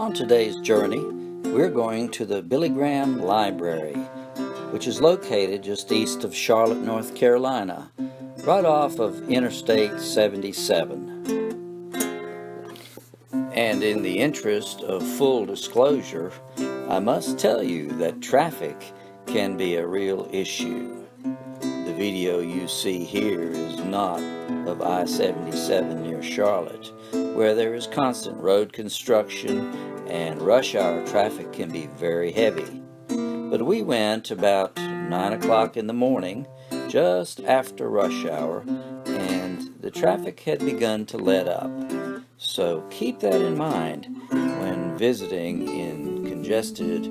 On today's journey, we're going to the Billy Graham Library, which is located just east of Charlotte, North Carolina, right off of Interstate 77. And in the interest of full disclosure, I must tell you that traffic can be a real issue. The video you see here is not of I-77 near Charlotte, where there is constant road construction and rush hour traffic can be very heavy. But we went about 9 o'clock in the morning, just after rush hour, and the traffic had begun to let up. So keep that in mind when visiting in congested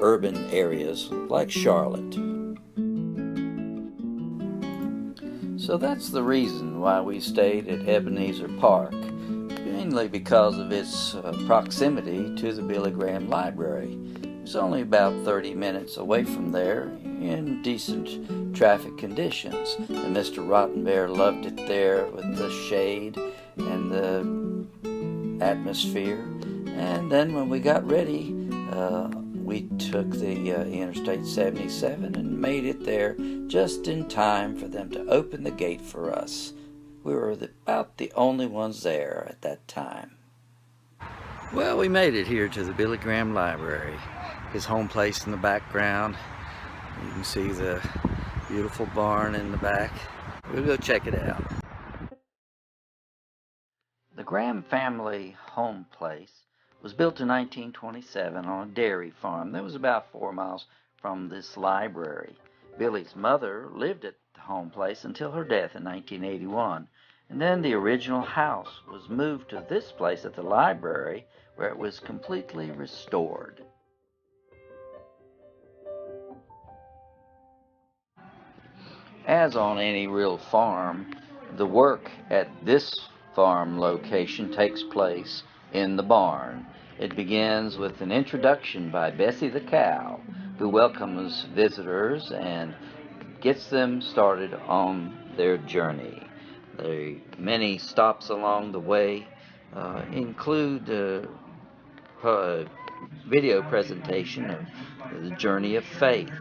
urban areas like Charlotte. So that's the reason why we stayed at Ebenezer Park, mainly because of its proximity to the Billy Graham Library. It's only about 30 minutes away from there in decent traffic conditions. And Mr. Rottenbear loved it there with the shade and the atmosphere. And then when we got ready, we took the Interstate 77 and made it there just in time for them to open the gate for us. We were about the only ones there at that time. Well, we made it here to the Billy Graham Library. His home place in the background. You can see the beautiful barn in the back. We'll go check it out. The Graham family home place was built in 1927 on a dairy farm that was about 4 miles from this library. Billy's mother lived at the home place until her death in 1981, and then the original house was moved to this place at the library, where it was completely restored. As on any real farm, the work at this farm location takes place in the barn. It begins with an introduction by Bessie the cow, who welcomes visitors and gets them started on their journey. The many stops along the way include a video presentation of the journey of faith,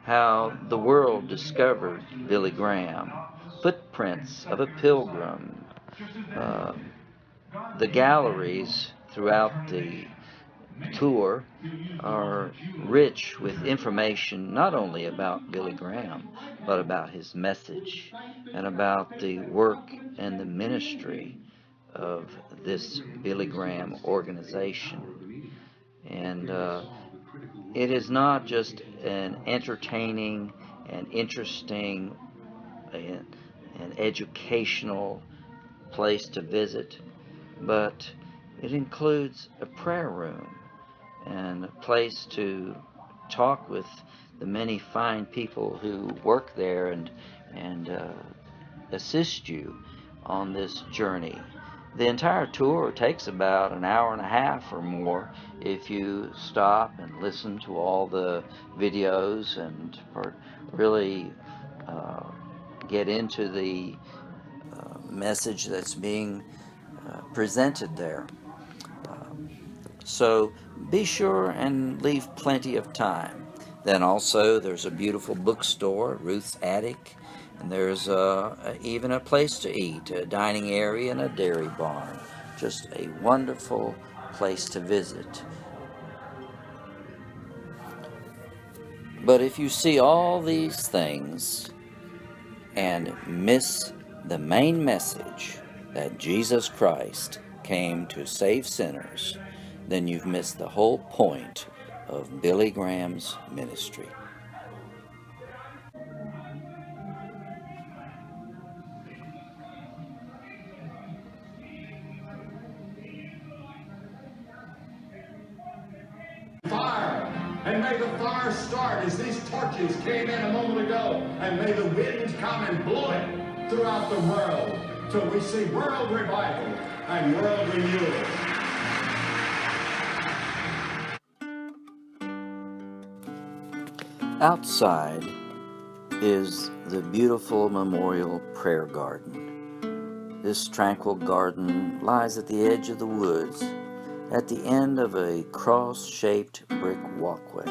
how the world discovered Billy Graham, footprints of a pilgrim. The galleries throughout the tour are rich with information not only about Billy Graham, but about his message and about the work and the ministry of this Billy Graham organization. And it is not just an entertaining and interesting and educational place to visit, but it includes a prayer room and a place to talk with the many fine people who work there and assist you on this journey. The entire tour takes about an hour and a half or more if you stop and listen to all the videos and really get into the message that's being presented there. So be sure and leave plenty of time. Then also there's a beautiful bookstore, Ruth's Attic, and there's even a place to eat, a dining area and a dairy barn. Just a wonderful place to visit. But if you see all these things and miss the main message that Jesus Christ came to save sinners, then you've missed the whole point of Billy Graham's ministry. Fire! And may the fire start as these torches came in a moment ago, and may the winds come and blow it throughout the world till we see world revival and world renewal. Outside is the beautiful memorial prayer garden. This tranquil garden lies at the edge of the woods, at the end of a cross-shaped brick walkway.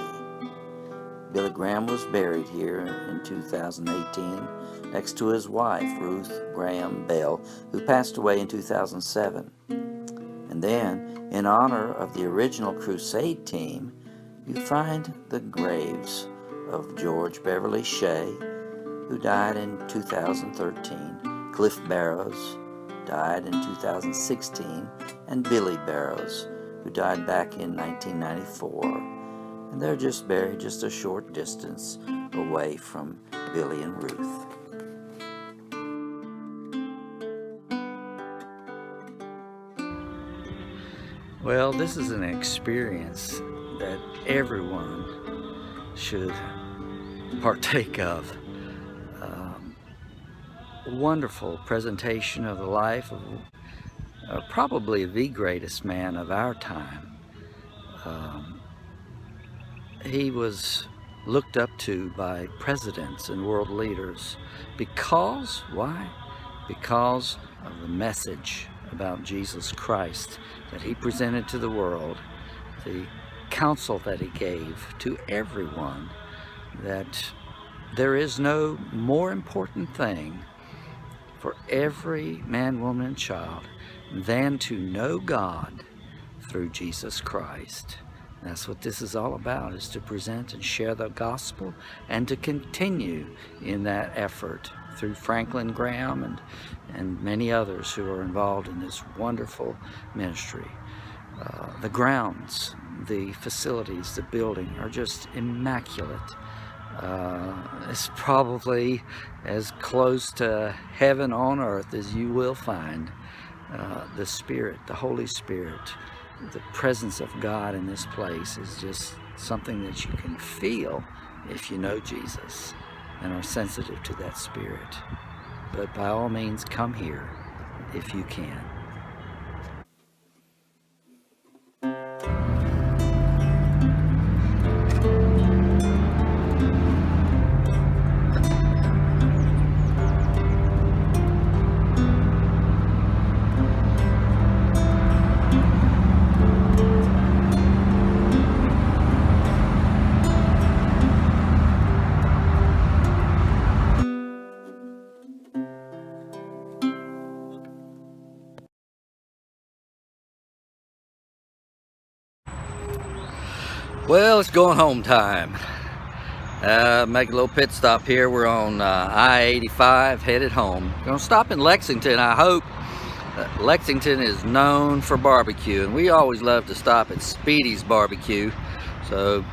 Billy Graham was buried here in 2018 next to his wife, Ruth Graham Bell, who passed away in 2007. And then, in honor of the original Crusade team, you find the graves of George Beverly Shea, who died in 2013, Cliff Barrows, died in 2016, and Billy Barrows, who died back in 1994. And they're just buried just a short distance away from Billy and Ruth. Well, this is an experience that everyone should partake of. Wonderful presentation of the life of probably the greatest man of our time. He was looked up to by presidents and world leaders because, why? Because of the message about Jesus Christ that he presented to the world, the counsel that he gave to everyone, that there is no more important thing for every man, woman, and child than to know God through Jesus Christ. And that's what this is all about, is to present and share the gospel and to continue in that effort through Franklin Graham and many others who are involved in this wonderful ministry. The grounds, the facilities, the building are just immaculate. It's probably as close to heaven on earth as you will find. The Spirit, the Holy Spirit, the presence of God in this place is just something that you can feel if you know Jesus and are sensitive to that Spirit. But by all means, come here if you can. Well, it's going home time. Make a little pit stop here. We're on I-85 headed home. Gonna stop in Lexington, I hope. Lexington is known for barbecue, and we always love to stop at Speedy's Barbecue. So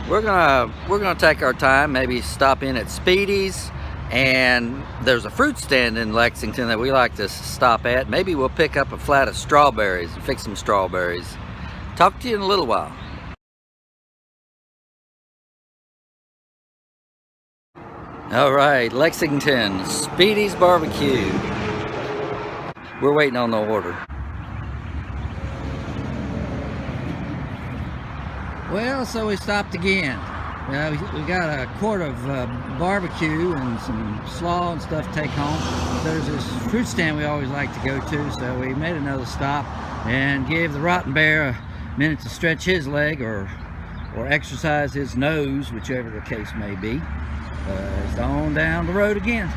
we're gonna take our time, maybe stop in at Speedy's, and there's a fruit stand in Lexington that we like to stop at. Maybe we'll pick up a flat of strawberries and fix some strawberries. Talk to you in a little while. All right, Lexington, Speedy's Barbecue. We're waiting on the order. Well, so we stopped again. We got a quart of barbecue and some slaw and stuff to take home. There's this fruit stand we always like to go to, so we made another stop and gave the Rottenbear a minute to stretch his leg or exercise his nose, whichever the case may be. It's on down the road again.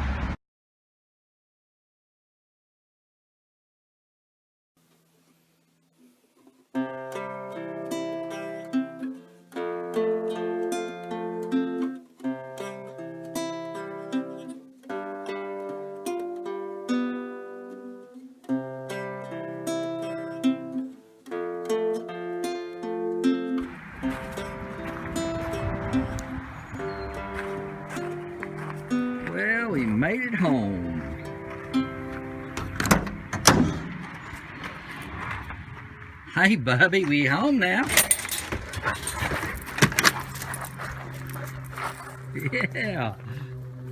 Well, we made it home. Hey, Bubby, we home now?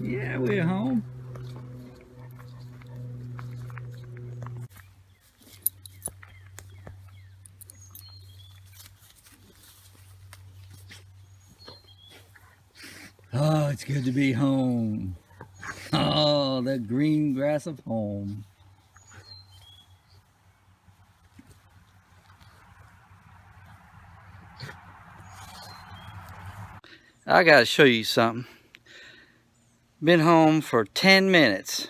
Yeah, we're home. Oh, it's good to be home. Oh, the green grass of home. I gotta show you something. Been home for 10 minutes.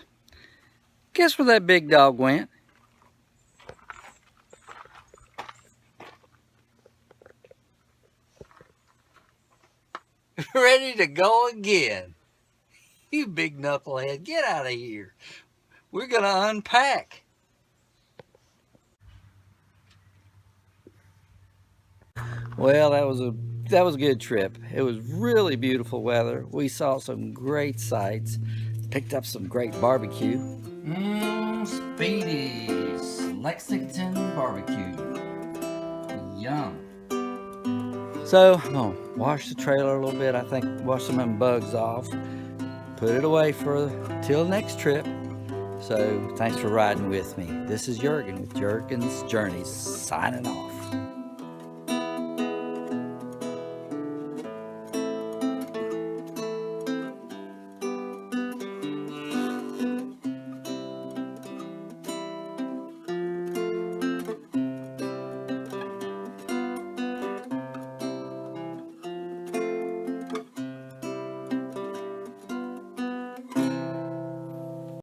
Guess where that big dog went? Ready to go again. You big knucklehead, get out of here. We're gonna unpack. Well, that was a good trip. It was really beautiful weather. We saw some great sights. Picked up some great barbecue. Speedy's Lexington barbecue. Yum. So, I'm gonna wash the trailer a little bit. I think wash some of them bugs off. Put it away for till next trip. So, thanks for riding with me. This is Jurgen with Jurgen's Journeys, signing off.